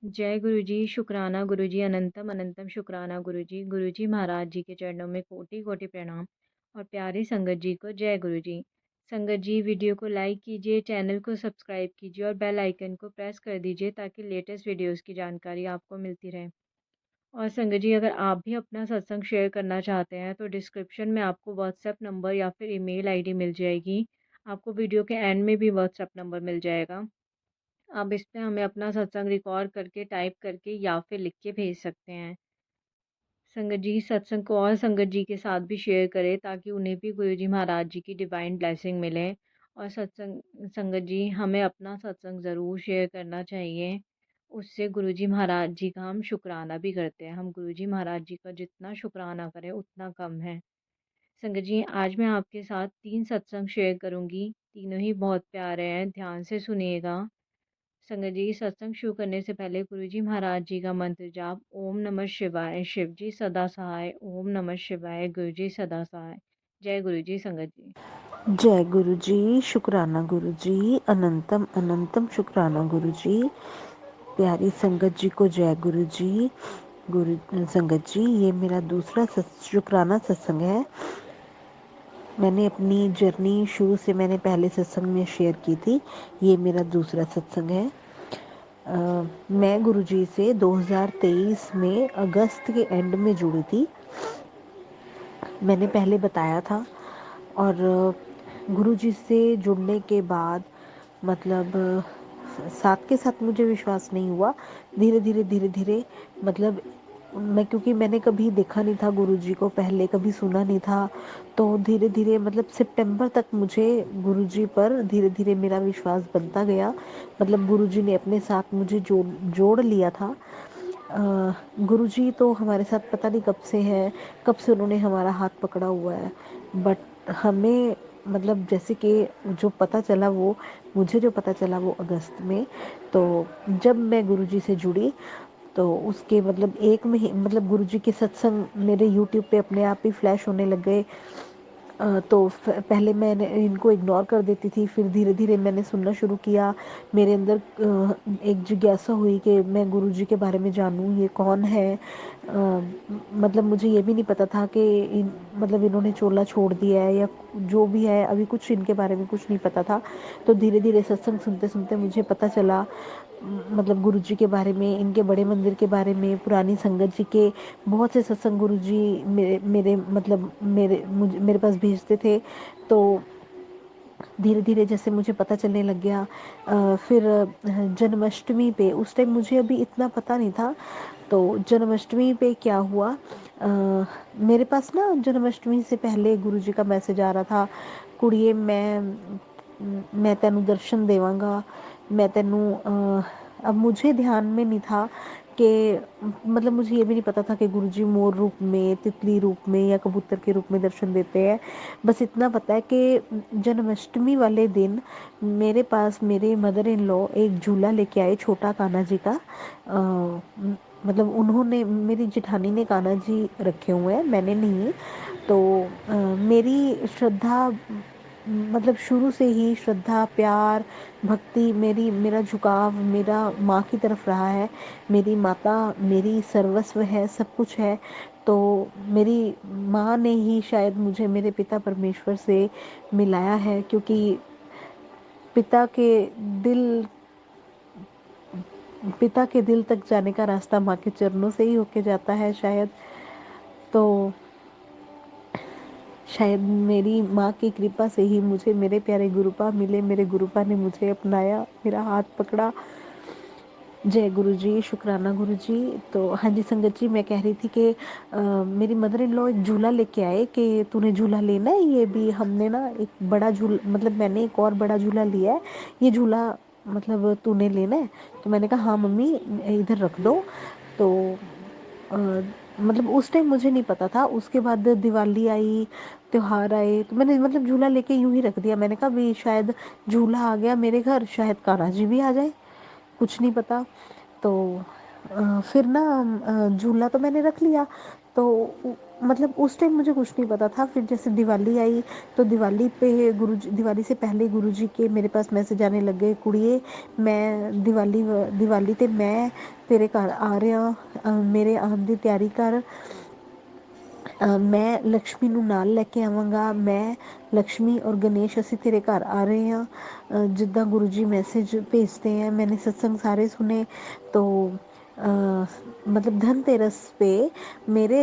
जय गुरु जी, शुक्राना गुरु जी, अनंतम अनंतम शुक्राना गुरु जी। गुरु जी महाराज जी के चरणों में कोटि कोटि प्रणाम और प्यारी संगत जी को जय गुरु जी। संगत जी वीडियो को लाइक कीजिए, चैनल को सब्सक्राइब कीजिए और बेल आइकन को प्रेस कर दीजिए ताकि लेटेस्ट वीडियोस की जानकारी आपको मिलती रहे। और संगत जी अगर आप भी अपना सत्संग शेयर करना चाहते हैं तो डिस्क्रिप्शन में आपको व्हाट्सएप नंबर या फिर ईमेल आईडी मिल जाएगी। आपको वीडियो के एंड में भी व्हाट्सएप नंबर मिल जाएगा। आप इस पे हमें अपना सत्संग रिकॉर्ड करके, टाइप करके या फिर लिख के भेज सकते हैं। संगत जी सत्संग को और संगत जी के साथ भी शेयर करें ताकि उन्हें भी गुरु जी महाराज जी की डिवाइन ब्लेसिंग मिले। और सत्संग संगत जी हमें अपना सत्संग ज़रूर शेयर करना चाहिए। उससे गुरु जी महाराज जी का हम शुक्राना भी करते हैं। हम गुरु जी महाराज जी का जितना शुक्राना करें उतना कम है। संगत जी आज मैं आपके साथ 3 सत्संग शेयर करूँगी। तीनों ही बहुत प्यारे हैं, ध्यान से सुनिएगा। संगत जी सत्संग शुरू करने से पहले गुरु जी महाराज जी का मंत्र जाप ओम नमः शिवाय, शिव जी सदा सहाय, ओम नमः शिवाय, गुरु जी सदा सहाय। जय गुरु जी संगत जी। जय गुरु जी, शुक्राना गुरु जी, अनंतम अनंतम शुक्राना गुरु जी। प्यारी संगत जी को जय गुरु जी। गुरु संगत जी, ये मेरा दूसरा शुक्राना सत्संग है। मैंने अपनी जर्नी शुरू से मैंने पहले सत्संग में शेयर की थी, ये मेरा दूसरा सत्संग है। मैं गुरु जी से 2023 में अगस्त के एंड में जुड़ी थी, मैंने पहले बताया था। और गुरुजी से जुड़ने के बाद मतलब साथ के साथ मुझे विश्वास नहीं हुआ। धीरे धीरे मतलब मैं, क्योंकि मैंने कभी देखा नहीं था गुरुजी को, पहले कभी सुना नहीं था, तो धीरे धीरे मतलब सितंबर तक मुझे गुरुजी पर धीरे धीरे मेरा विश्वास बनता गया। मतलब गुरुजी ने अपने साथ मुझे जोड़ जोड़ लिया था। गुरुजी तो हमारे साथ पता नहीं कब से हैं, कब से उन्होंने हमारा हाथ पकड़ा हुआ है। बट हमें मतलब जैसे कि जो पता चला, वो मुझे जो पता चला वो अगस्त में। तो जब मैं गुरुजी से जुड़ी तो उसके मतलब एक में ही मतलब गुरुजी के सत्संग मेरे यूट्यूब पे अपने आप ही फ्लैश होने लग गए। तो पहले मैंने इनको इग्नोर कर देती थी, फिर धीरे धीरे मैंने सुनना शुरू किया। मेरे अंदर एक जिज्ञासा हुई कि मैं गुरुजी के बारे में जानूं, ये कौन है। मतलब मुझे ये भी नहीं पता था कि मतलब इन्होंने चोला छोड़ दिया है या जो भी है, अभी कुछ इनके बारे में कुछ नहीं पता था। तो धीरे धीरे सत्संग सुनते सुनते मुझे पता चला, मतलब गुरुजी के बारे में, इनके बड़े मंदिर के बारे में, पुरानी संगत जी के बहुत से सत्संग गुरुजी मेरे मेरे मतलब मेरे पास भेजते थे। तो धीरे धीरे जैसे मुझे पता चलने लग गया। फिर जन्माष्टमी पे, उस टाइम मुझे अभी इतना पता नहीं था। तो जन्माष्टमी पे क्या हुआ, मेरे पास ना जन्माष्टमी से पहले गुरुजी का मैसेज आ रहा था, कुड़िए मैं तेनू दर्शन देवांगा, मैं तेनू अब मुझे ध्यान में नहीं था कि मतलब मुझे ये भी नहीं पता था कि गुरुजी मोर रूप में, तितली रूप में या कबूतर के रूप में दर्शन देते हैं। बस इतना पता है कि जन्माष्टमी वाले दिन मेरे पास मेरे मदर इन लॉ एक झूला लेके आए, छोटा कान्हा जी का। मतलब उन्होंने, मेरी जेठानी ने कान्हा जी रखे हुए हैं, मैंने नहीं। तो मेरी श्रद्धा मतलब शुरू से ही श्रद्धा, प्यार, भक्ति, मेरा झुकाव मेरा माँ की तरफ रहा है। मेरी माता मेरी सर्वस्व है, सब कुछ है। तो मेरी माँ ने ही शायद मुझे मेरे पिता परमेश्वर से मिलाया है, क्योंकि पिता के दिल पिता के दिल तक जाने का रास्ता माँ के चरणों से ही होके जाता है शायद। तो शायद मेरी माँ की कृपा से ही मुझे मेरे प्यारे गुरुपा मिले, मेरे गुरुपा ने मुझे अपनाया, मेरा हाथ पकड़ा। जय गुरु जी, शुक्राना गुरु जी। तो हाँ जी संगत जी, मैं कह रही थी कि मेरी मदर इन लॉ एक झूला लेके आए कि तूने झूला लेना है, ये भी हमने ना एक बड़ा झूला, मतलब मैंने एक और बड़ा झूला लिया है, ये झूला मतलब तूने लेना है। तो मैंने कहा हाँ मम्मी, इधर रख दो। तो अ, मतलब उस टाइम मुझे नहीं पता था। उसके बाद दिवाली आई, त्योहार आए, तो मैंने मतलब झूला लेके यूं ही रख दिया। मैंने कहा भी शायद झूला आ गया मेरे घर, शायद कान्हा जी भी आ जाए, कुछ नहीं पता। तो फिर ना झूला तो मैंने रख लिया। तो मतलब उस टाइम मुझे कुछ नहीं पता था। फिर जैसे दिवाली आई तो दिवाली पे गुरुजी, दिवाली से पहले गुरुजी के मेरे पास मैसेज आने लग गए, कुड़िए मैं दिवाली ते मैं तेरे घर आ रहा, मेरे आने की तैयारी कर। मैं लक्ष्मी ਨੂੰ ਨਾਲ ਲੈ ਕੇ ਆਵਾਂਗਾ, मैं लक्ष्मी और गणेश ਅਸੀਂ तेरे घर आ रहे हैं। जिद्दां गुरु जी मैसेज भेजते हैं। मैंने सत्संग सारे सुने। तो मतलब धनतेरस पे मेरे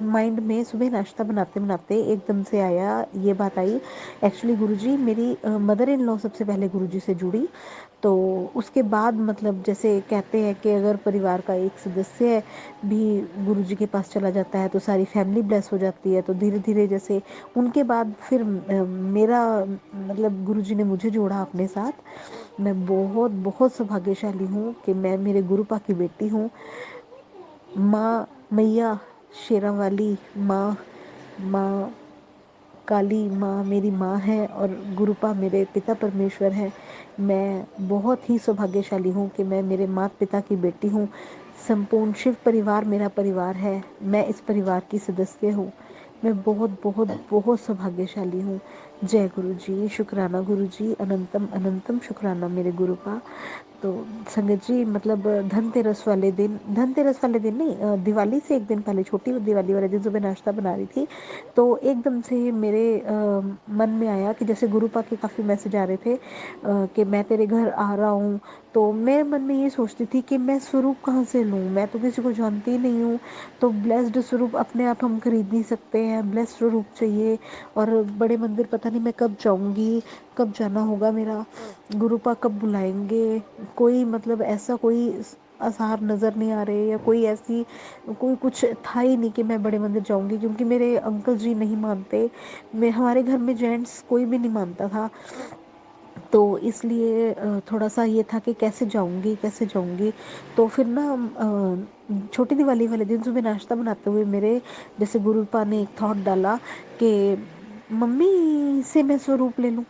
माइंड में सुबह नाश्ता बनाते बनाते एकदम से आया, ये बात आई। एक्चुअली गुरुजी मेरी मदर इन लॉ सबसे पहले गुरुजी से जुड़ी। तो उसके बाद मतलब जैसे कहते हैं कि अगर परिवार का एक सदस्य भी गुरुजी के पास चला जाता है तो सारी फैमिली ब्लेस हो जाती है। तो धीरे धीरे जैसे उनके बाद फिर मेरा मतलब गुरुजी ने मुझे जोड़ा अपने साथ। मैं बहुत बहुत सौभाग्यशाली हूँ कि मैं मेरे गुरुपा की बेटी हूँ। माँ मैया शेरा वाली माँ, माँ काली माँ मेरी माँ है और गुरुपा मेरे पिता परमेश्वर हैं। मैं बहुत ही सौभाग्यशाली हूँ कि मैं मेरे माता पिता की बेटी हूँ। संपूर्ण शिव परिवार मेरा परिवार है। मैं इस परिवार की सदस्य हूँ। मैं बहुत बहुत बहुत सौभाग्यशाली हूँ। जय गुरु जी, शुक्राना गुरु जी, अनंतम अनंतम शुक्राना मेरे गुरुपा। तो संगत जी मतलब धनतेरस वाले दिन नहीं, दिवाली से एक दिन पहले, छोटी दिवाली वाले दिन सुबह नाश्ता बना रही थी तो एकदम से मेरे मन में आया कि जैसे गुरुपा के काफ़ी मैसेज आ रहे थे कि मैं तेरे घर आ रहा हूँ। तो मैं मन में ये सोचती थी कि मैं स्वरूप कहाँ से लूँ, मैं तो किसी को जानती ही नहीं हूँ। तो ब्लेस्ड स्वरूप अपने आप हम खरीद नहीं सकते हैं, ब्लेस्ड स्वरूप चाहिए। और बड़े मंदिर पता नहीं मैं कब जाऊँगी, कब जाना होगा मेरा, गुरुपा कब बुलाएंगे। कोई मतलब ऐसा कोई आसार नज़र नहीं आ रहे, या कोई ऐसी कोई कुछ था ही नहीं कि मैं बड़े मंदिर जाऊंगी, क्योंकि मेरे अंकल जी नहीं मानते। मैं हमारे घर में जेंट्स कोई भी नहीं मानता था। तो इसलिए थोड़ा सा ये था कि कैसे जाऊंगी कैसे जाऊंगी। तो फिर ना छोटी दिवाली वाले दिन सुबह नाश्ता बनाते हुए मेरे जैसे गुरुपा ने एक थॉट डाला कि मम्मी से मैं स्वरूप ले लूँ।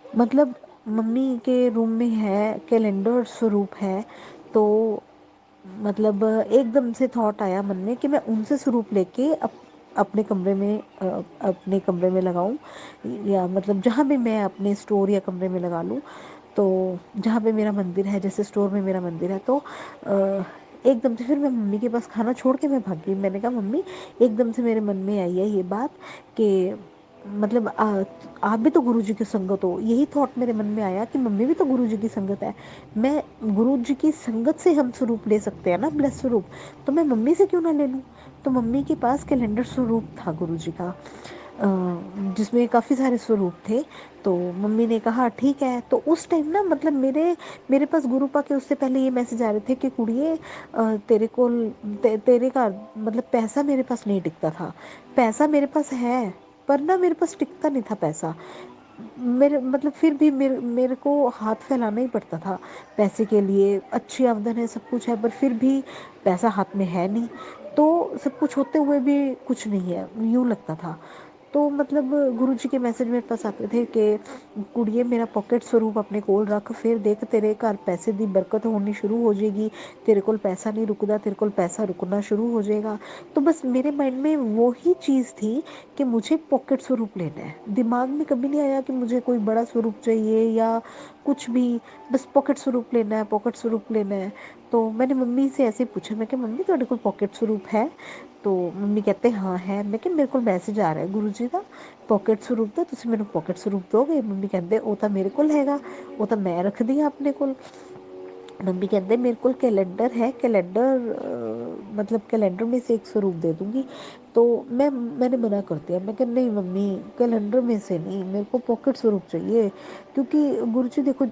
मतलब मम्मी के रूम में है कैलेंडर स्वरूप है। तो मतलब एकदम से थॉट आया मन में कि मैं उनसे स्वरूप लेके अपने कमरे में अपने कमरे में लगाऊं, या मतलब जहाँ भी मैं अपने स्टोर या कमरे में लगा लूँ। तो जहाँ पे मेरा मंदिर है, जैसे स्टोर में मेरा मंदिर है, तो एकदम से फिर मैं मम्मी के पास खाना छोड़ के मैं भागी। मैंने कहा मम्मी, एकदम से मेरे मन में आई है ये बात कि मतलब आप भी तो गुरु जी की संगत हो। यही थॉट मेरे मन में आया कि मम्मी भी तो गुरु जी की संगत है। मैं गुरु जी की संगत से हम स्वरूप ले सकते हैं ना, ब्लेस स्वरूप। तो मैं मम्मी से क्यों ना ले लूँ। तो मम्मी के पास कैलेंडर स्वरूप था गुरु जी का, जिसमें काफ़ी सारे स्वरूप थे। तो मम्मी ने कहा ठीक है। तो उस टाइम ना मतलब मेरे पास गुरुपा के उससे पहले ये मैसेज आ रहे थे कि कुड़िए तेरे को तेरे का मतलब पैसा मेरे पास नहीं टिकता था। पैसा मेरे पास है पर ना मेरे पास टिकता नहीं था पैसा। मेरे मतलब फिर भी मेरे को हाथ फैलाना ही पड़ता था पैसे के लिए। अच्छी आमदन है, सब कुछ है, पर फिर भी पैसा हाथ में है नहीं। तो सब कुछ होते हुए भी कुछ नहीं है, यूँ लगता था। तो मतलब गुरु जी के मैसेज मेरे पास आते थे कि कुड़िए मेरा पॉकेट स्वरूप अपने कोल रख, फिर देख तेरे घर पैसे की बरकत होनी शुरू हो जाएगी। तेरे कोल पैसा नहीं रुकदा, तेरे कोल पैसा रुकना शुरू हो जाएगा। तो बस मेरे माइंड में वो ही चीज़ थी कि मुझे पॉकेट स्वरूप लेना है। दिमाग में कभी नहीं आया कि मुझे कोई बड़ा स्वरूप चाहिए या कुछ भी। बस पॉकेट स्वरूप लेना है, पॉकेट स्वरूप लेना है। तो मैंने मम्मी से ऐसे पूछा, मैं कि मम्मी ਤੁਹਾਡੇ ਕੋਲ पॉकेट स्वरूप है। तो मम्मी कहते हाँ है। मैं कि मेरे को मैसेज आ रहा है गुरु जी का पॉकेट स्वरूप ਦਾ, ਤੁਸੀਂ ਮੈਨੂੰ पॉकेट स्वरूप ਦੋਗੇ। मम्मी ਕਹਿੰਦੇ ਉਹ ਤਾਂ ਮੇਰੇ ਕੋਲ ਹੈਗਾ, ਉਹ ਤਾਂ ਮੈਂ ਰੱਖਦੀ ਹਾਂ ਆਪਣੇ ਕੋਲ। मम्मी कहते मेरे को कैलेंडर है, कैलेंडर मतलब कैलेंडर में से एक स्वरूप दे दूँगी। तो मैंने मना कर दिया। मैं कहा नहीं मम्मी, कैलेंडर में से नहीं, मेरे को पॉकेट स्वरूप चाहिए। क्योंकि गुरुजी देखो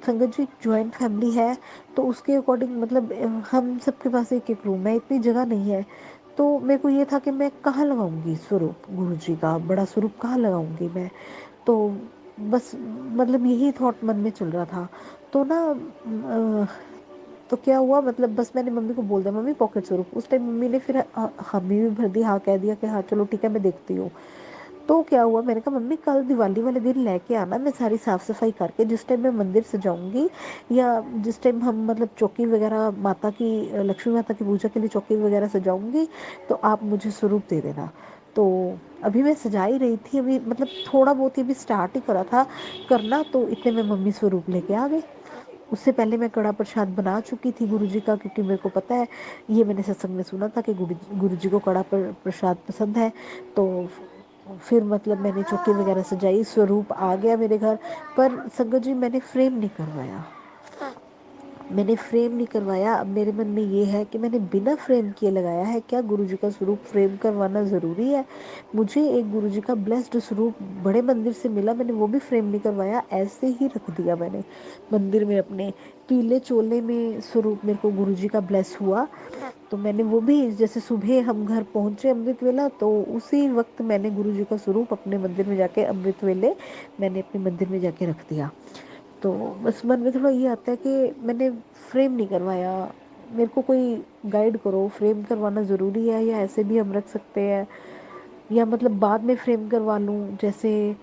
संगत जी जॉइंट फैमिली है, तो उसके अकॉर्डिंग मतलब हम सबके पास एक एक रूम है, इतनी जगह नहीं है। तो मेरे को ये था कि मैं कहाँ लगाऊंगी स्वरूप गुरु जी का, बड़ा स्वरूप कहाँ लगाऊंगी मैं। तो बस मतलब यही थॉट मन में चल रहा था। तो ना तो क्या हुआ मतलब बस मैंने मम्मी को बोल दिया मम्मी पॉकेट स्वरूप। उस टाइम मम्मी ने फिर हामी भी भर दी, हाँ कह दिया कि हाँ चलो ठीक है मैं देखती हूँ। तो क्या हुआ, मैंने कहा मम्मी कल दिवाली वाले दिन लेके आना, मैं सारी साफ़ सफाई करके जिस टाइम मैं मंदिर सजाऊंगी या जिस टाइम हम मतलब चौकी वगैरह माता की, लक्ष्मी माता की पूजा के लिए चौकी वगैरह सजाऊंगी, तो आप मुझे स्वरूप दे देना। तो अभी मैं सजा ही रही थी, अभी मतलब थोड़ा बहुत ही अभी स्टार्ट ही करा था करना, तो इतने में मम्मी स्वरूप लेके आ गई। उससे पहले मैं कड़ा प्रसाद बना चुकी थी गुरु जी का, क्योंकि मेरे को पता है, ये मैंने सत्संग में सुना था कि गुरु जी को कड़ा प्रसाद पसंद है। तो फिर मतलब मैंने चौकी वगैरह सजाई, स्वरूप आ गया मेरे घर। पर संगत जी मैंने फ्रेम नहीं करवाया, मैंने फ्रेम नहीं करवाया। अब मेरे मन में ये है कि मैंने बिना फ्रेम किए लगाया है, क्या गुरुजी का स्वरूप फ्रेम करवाना ज़रूरी है? मुझे एक गुरुजी का ब्लेस्ड स्वरूप बड़े मंदिर से मिला, मैंने वो भी फ्रेम नहीं करवाया, ऐसे ही रख दिया मैंने मंदिर में अपने। पीले चोले में स्वरूप मेरे को गुरुजी का ब्लेस हुआ, तो मैंने वो भी, जैसे सुबह हम घर पहुँचे अमृत वेला, तो उसी वक्त मैंने गुरुजी का स्वरूप अपने मंदिर में जाके अमृत वेले मैंने अपने मंदिर में जाके रख दिया। तो बस मन में थोड़ा ये आता है कि मैंने फ्रेम नहीं करवाया। मेरे को कोई गाइड करो, फ्रेम करवाना ज़रूरी है या ऐसे भी हम रख सकते हैं, या मतलब बाद में फ्रेम करवा लूँ? जैसे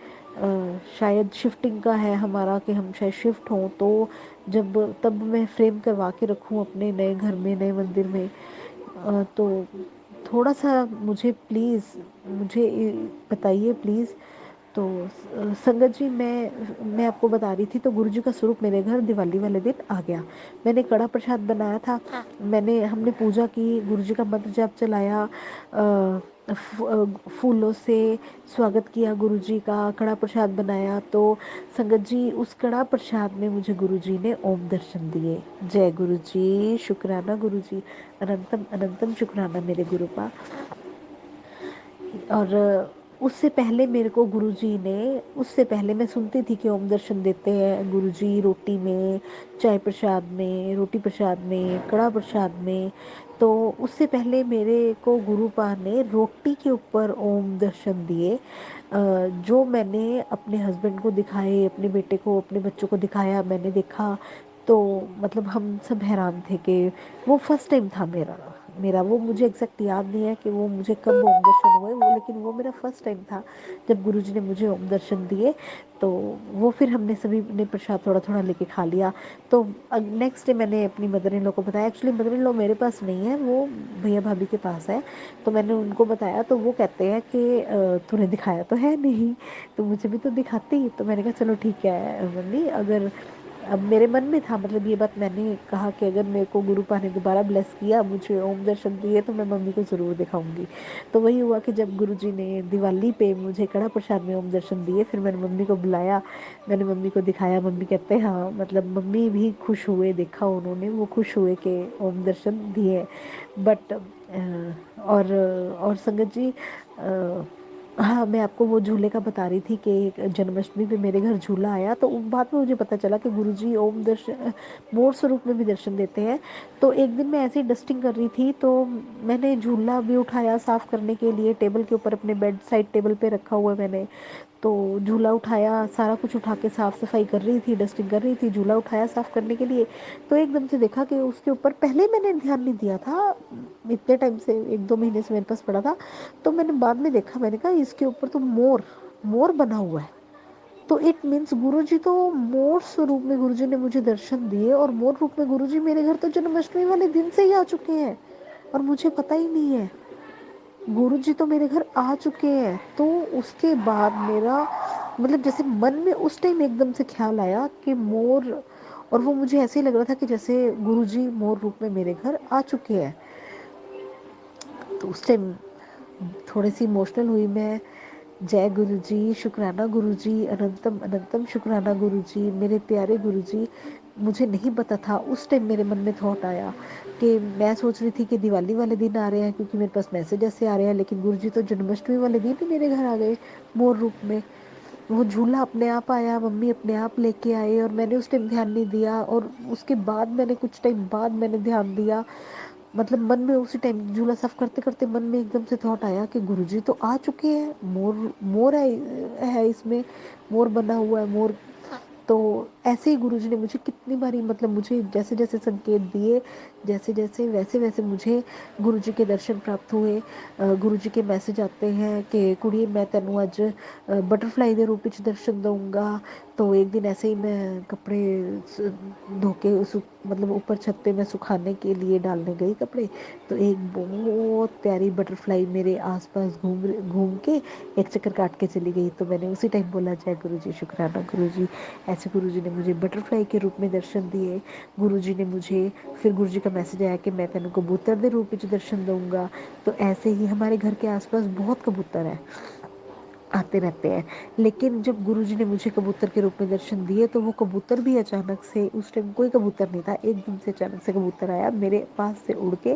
शायद शिफ्टिंग का है हमारा कि हम शायद शिफ्ट हों, तो जब तब मैं फ्रेम करवा के रखूँ अपने नए घर में, नए मंदिर में। तो थोड़ा सा मुझे प्लीज़, मुझे बताइए प्लीज़। तो संगत जी मैं आपको बता रही थी, तो गुरुजी का स्वरूप मेरे घर दिवाली वाले दिन आ गया। मैंने कड़ा प्रसाद बनाया था, हमने पूजा की, गुरुजी का मंत्र जाप चलाया, फूलों से स्वागत किया गुरुजी का, कड़ा प्रसाद बनाया। तो संगत जी उस कड़ा प्रसाद में मुझे गुरुजी ने ओम दर्शन दिए। जय गुरुजी, शुक्राना गुरुजी, अनंतम अनंतम शुक्राना मेरे गुरुपा। और उससे पहले मेरे को गुरुजी ने, उससे पहले मैं सुनती थी कि ओम दर्शन देते हैं गुरुजी रोटी में, चाय प्रसाद में, रोटी प्रसाद में, कड़ा प्रसाद में। तो उससे पहले मेरे को गुरुपा ने रोटी के ऊपर ओम दर्शन दिए, जो मैंने अपने हस्बैंड को दिखाए, अपने बेटे को, अपने बच्चों को दिखाया, मैंने देखा। तो मतलब हम सब हैरान थे कि वो फर्स्ट टाइम था मेरा मेरा वो मुझे एग्जैक्ट याद नहीं है कि वो मुझे कब ओम दर्शन हुए वो, लेकिन वो मेरा फर्स्ट टाइम था जब गुरुजी ने मुझे ओम दर्शन दिए। तो वो फिर हमने सभी ने प्रसाद थोड़ा थोड़ा लेके खा लिया। तो नेक्स्ट डे मैंने अपनी मदर इन लॉ को बताया, एक्चुअली मदर इन लॉ मेरे पास नहीं है, वो भैया भाभी के पास है। तो मैंने उनको बताया, तो वो कहते हैं कि तूने दिखाया तो है नहीं, तो मुझे भी तो दिखाती। तो मैंने कहा चलो ठीक है मम्मी, अगर अब मेरे मन में था, मतलब ये बात मैंने कहा कि अगर मेरे को गुरुपा ने दोबारा ब्लेस किया, मुझे ओम दर्शन दिए, तो मैं मम्मी को ज़रूर दिखाऊंगी। तो वही हुआ कि जब गुरुजी ने दिवाली पे मुझे कड़ा प्रसाद में ओम दर्शन दिए, फिर मैंने मम्मी को बुलाया, मैंने मम्मी को दिखाया। मम्मी कहते हैं हाँ, मतलब मम्मी भी खुश हुए, देखा उन्होंने, वो खुश हुए कि ओम दर्शन दिए। बट और संगत जी, हाँ, मैं आपको वो झूले का बता रही थी कि जन्माष्टमी पे मेरे घर झूला आया, तो बाद में मुझे पता चला कि गुरुजी ओम दर्शन मोर स्वरूप में भी दर्शन देते हैं। तो एक दिन मैं ऐसे ही डस्टिंग कर रही थी, तो मैंने झूला भी उठाया साफ़ करने के लिए, टेबल के ऊपर अपने बेड साइड टेबल पे रखा हुआ है मैंने। तो झूला उठाया, सारा कुछ उठा के साफ़ सफाई कर रही थी, डस्टिंग कर रही थी, झूला उठाया साफ़ करने के लिए। तो एकदम से देखा कि उसके ऊपर, पहले मैंने ध्यान नहीं दिया था, इतने टाइम से 1-2 महीने से मेरे पास पड़ा था। तो मैंने बाद में देखा, मैंने कहा इसके ऊपर तो मोर मोर बना हुआ है। तो इट मीन्स गुरुजी तो मोर स्वरूप में गुरुजी ने मुझे दर्शन दिए, और मोर रूप में गुरुजी मेरे घर तो जन्माष्टमी वाले दिन से ही आ चुके हैं, और मुझे पता ही नहीं है। गुरुजी तो मेरे घर आ चुके हैं। तो उसके बाद मेरा मतलब जैसे मन में उस टाइम एकदम से ख्याल आया कि मोर, और वो मुझे ऐसे ही लग रहा था कि जैसे गुरुजी मोर रूप में मेरे घर आ चुके हैं। तो उस टाइम थोड़ी सी इमोशनल हुई मैं। जय गुरुजी, शुक्राना गुरुजी, अनंतम अनंतम शुक्राना गुरुजी, मेरे प्यारे गुरुजी। मुझे नहीं पता था, उस टाइम मेरे मन में थॉट आया कि मैं सोच रही थी कि दिवाली वाले दिन आ रहे हैं, क्योंकि मेरे पास मैसेज ऐसे आ रहे हैं, लेकिन गुरुजी तो जन्माष्टमी वाले दिन ही मेरे घर आ गए मोर रूप में। वो झूला अपने आप आया, मम्मी अपने आप लेके आए, और मैंने उस टाइम ध्यान नहीं दिया, और उसके बाद मैंने कुछ टाइम बाद मैंने ध्यान दिया। मतलब मन में उसी टाइम झूला साफ करते करते मन में एकदम से थॉट आया कि गुरुजी तो आ चुके हैं, मोर मोर है इसमें, मोर बना हुआ है, मोर तो ऐसे ही गुरुजी ने मुझे कितनी बारी मतलब मुझे जैसे-जैसे संकेत दिए, जैसे-जैसे वैसे-वैसे मुझे गुरुजी के दर्शन प्राप्त हुए। गुरुजी के मैसेज आते हैं कि कुड़िए मैं तेनू अज बटरफ्लाई दे रूप विच दर्शन दूँगा। तो एक दिन ऐसे ही मैं कपड़े धो के मतलब ऊपर छत पे मैं सुखाने के लिए डालने गई कपड़े, तो एक बहुत प्यारी बटरफ्लाई मेरे आसपास घूम के एक चक्कर काट के चली गई। तो मैंने उसी टाइम बोला जय गुरु जी, शुक्राना गुरु जी। ऐसे गुरु जी ने मुझे बटरफ्लाई के रूप में दर्शन दिए। गुरु जी ने मुझे फिर गुरु जी का मैसेज आया कि मैं तेन कबूतर के रूप में दर्शन दूंगा। तो ऐसे ही हमारे घर के आसपास बहुत कबूतर है, आते रहते हैं। लेकिन जब गुरुजी ने मुझे कबूतर के रूप में दर्शन दिए तो वो कबूतर भी अचानक से, उस टाइम कोई कबूतर नहीं था, एकदम से अचानक से कबूतर आया मेरे पास से उड़ के,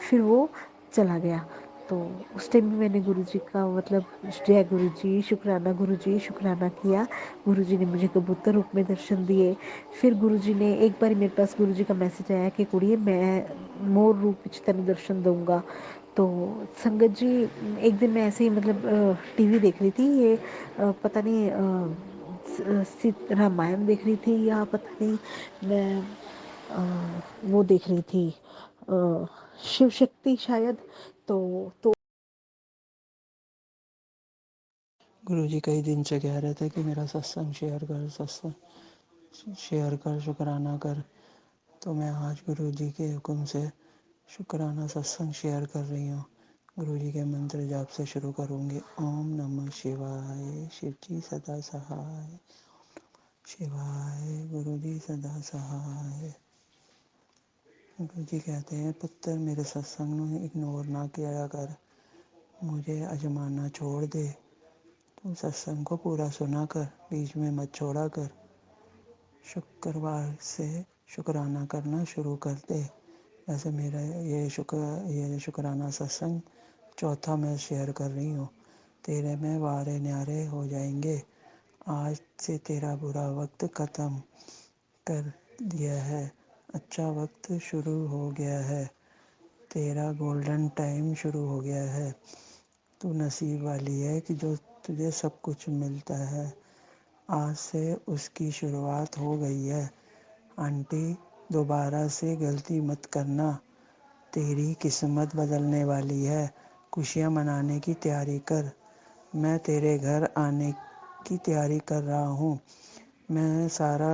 फिर वो चला गया। तो उस टाइम भी मैंने गुरुजी का मतलब जय गुरुजी, शुक्राना किया। गुरुजी ने मुझे कबूतर रूप में दर्शन दिए। फिर गुरुजी ने एक बार मेरे पास गुरुजी का मैसेज आया कि कुड़िए मैं मोर रूप विच तेन दर्शन दूंगा। तो संगत जी, एक दिन मैं ऐसे ही मतलब टीवी देख रही थी, ये पता नहीं रामायण देख रही थी या पता नहीं मैं वो देख रही थी शिव शक्ति शायद। तो गुरुजी कई दिन से कह रहे थे कि मेरा सत्संग शेयर कर, सत्संग शेयर कर, शुक्राना कर। तो मैं आज गुरुजी के हुक्म से शुक्राना सत्संग शेयर कर रही हूँ। गुरुजी के मंत्र जाप से शुरू करूँगी। ओम नमः शिवाय, शिव जी सदा सहाय, शिवाय, गुरुजी सदा सहाय। गुरुजी कहते हैं पुत्र मेरे सत्संग में इग्नोर ना किया कर, मुझे अजमाना छोड़ दे। तू सत्संग को पूरा सुना कर, बीच में मत छोड़ा कर। शुक्रवार से शुक्राना करना शुरू कर दे। वैसे मेरा ये शुक्राना सत्संग चौथा मैं शेयर कर रही हूँ। तेरे में वारे न्यारे हो जाएंगे। आज से तेरा बुरा वक्त ख़त्म कर दिया है, अच्छा वक्त शुरू हो गया है। तेरा गोल्डन टाइम शुरू हो गया है। तू नसीब वाली है कि जो तुझे सब कुछ मिलता है। आज से उसकी शुरुआत हो गई है। आंटी, दोबारा से गलती मत करना। तेरी किस्मत बदलने वाली है। खुशियाँ मनाने की तैयारी कर। मैं तेरे घर आने की तैयारी कर रहा हूँ। मैं सारा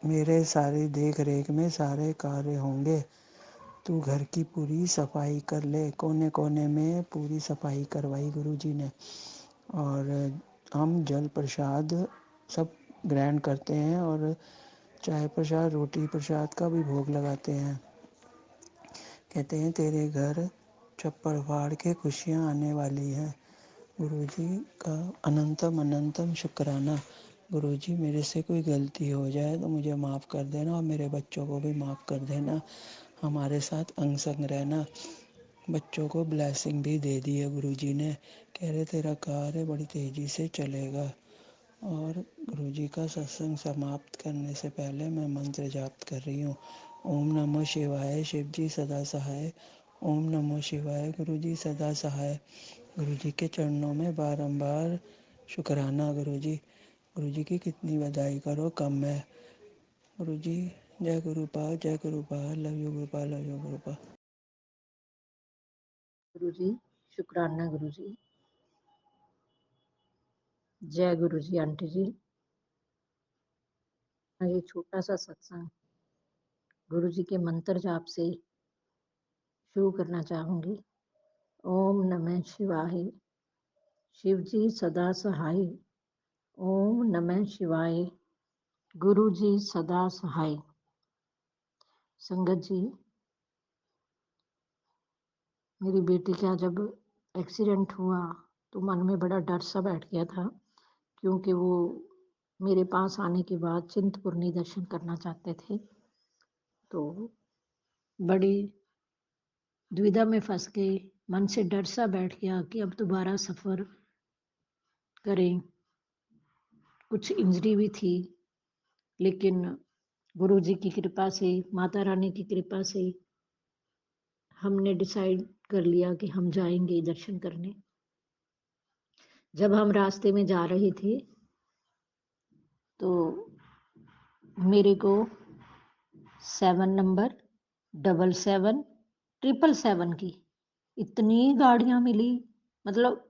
मेरे सारी देख रेख में सारे कार्य होंगे। तू घर की पूरी सफाई कर ले। कोने कोने में पूरी सफाई करवाई गुरुजी ने। और हम जल प्रसाद सब ग्रहण करते हैं और चाय प्रसाद, रोटी प्रसाद का भी भोग लगाते हैं। कहते हैं तेरे घर चप्पड़ फाड़ के खुशियाँ आने वाली हैं। गुरुजी का अनंतम अनंतम शुक्राना। गुरुजी, मेरे से कोई गलती हो जाए तो मुझे माफ़ कर देना और मेरे बच्चों को भी माफ़ कर देना। हमारे साथ अंग संग रहना। बच्चों को ब्लेसिंग भी दे दी है गुरुजी ने। कह रहे तेरा कार्य बड़ी तेज़ी से चलेगा। और गुरुजी का सत्संग समाप्त करने से पहले मैं मंत्र जाप कर रही हूँ। ओम नमः शिवाय, शिव जी सदा सहाय। ओम नमः शिवाय, गुरुजी सदा सहाय। गुरुजी के चरणों में बारंबार शुक्राना। गुरुजी, गुरुजी की कितनी बधाई करो कम है। गुरुजी, जय गुरुपा, जय Gurupa, love you Gurupa, love you Gurupa. Guru ji, शुक्राना गुरु जी। जय गुरु जी आंटी जी। ये छोटा सा सत्संग गुरु जी के मंत्र जाप से शुरू करना चाहूंगी। ओम नमः शिवाय, शिव जी सदा सहाय। ओम नमः शिवाय, गुरु जी सदा सहाय। संगत जी, मेरी बेटी का जब एक्सीडेंट हुआ तो मन में बड़ा डर सा बैठ गया था, क्योंकि वो मेरे पास आने के बाद चिंतपूर्णी दर्शन करना चाहते थे। तो बड़ी दुविधा में फंस गई, मन से डर सा बैठ गया कि अब दोबारा सफ़र करें। कुछ इंजरी भी थी, लेकिन गुरु जी की कृपा से, माता रानी की कृपा से हमने डिसाइड कर लिया कि हम जाएंगे दर्शन करने। जब हम रास्ते में जा रहे थे तो मेरे को 7 नंबर 77 777 की इतनी गाड़ियां मिली, मतलब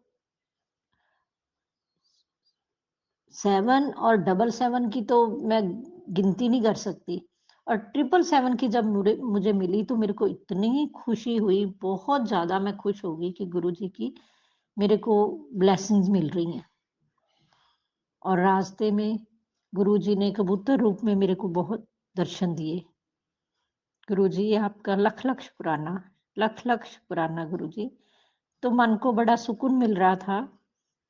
7 और 777 की तो मैं गिनती नहीं कर सकती, और 777 की जब मुझे मिली तो मेरे को इतनी खुशी हुई, बहुत ज़्यादा मैं खुश हो गई कि गुरुजी की मेरे को ब्लेसिंग्स मिल रही हैं। और रास्ते में गुरुजी ने कबूतर रूप में मेरे को बहुत दर्शन दिए। गुरुजी आपका लख लख शुक्राना, लख लख शुक्राना गुरुजी। तो मन को बड़ा सुकून मिल रहा था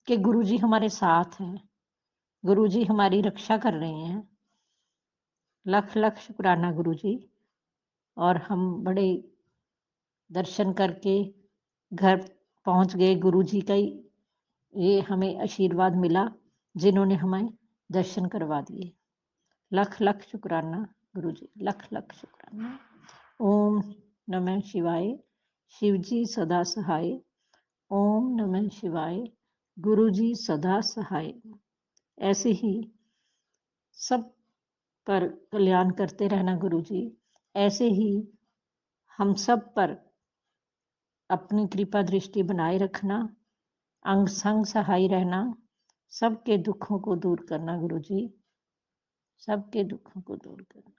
कि गुरुजी हमारे साथ हैं, गुरुजी हमारी रक्षा कर रहे हैं। लख लख शुक्राना गुरुजी। और हम बड़े दर्शन करके घर पहुंच गए। गुरुजी का ये हमें आशीर्वाद मिला जिन्होंने हमें दर्शन करवा दिए। लख लख शुक्राना गुरुजी, लख लख शुक्राना। ओम नमः शिवाय। शिवजी सदा सहाय। ओम नमः शिवाय। गुरुजी सदा सहाय। ऐसे ही सब पर कल्याण करते रहना गुरुजी। ऐसे ही हम सब पर अपनी कृपा दृष्टि बनाए रखना, अंग संग सहाय रहना, सबके दुखों को दूर करना गुरुजी, सबके दुखों को दूर करना।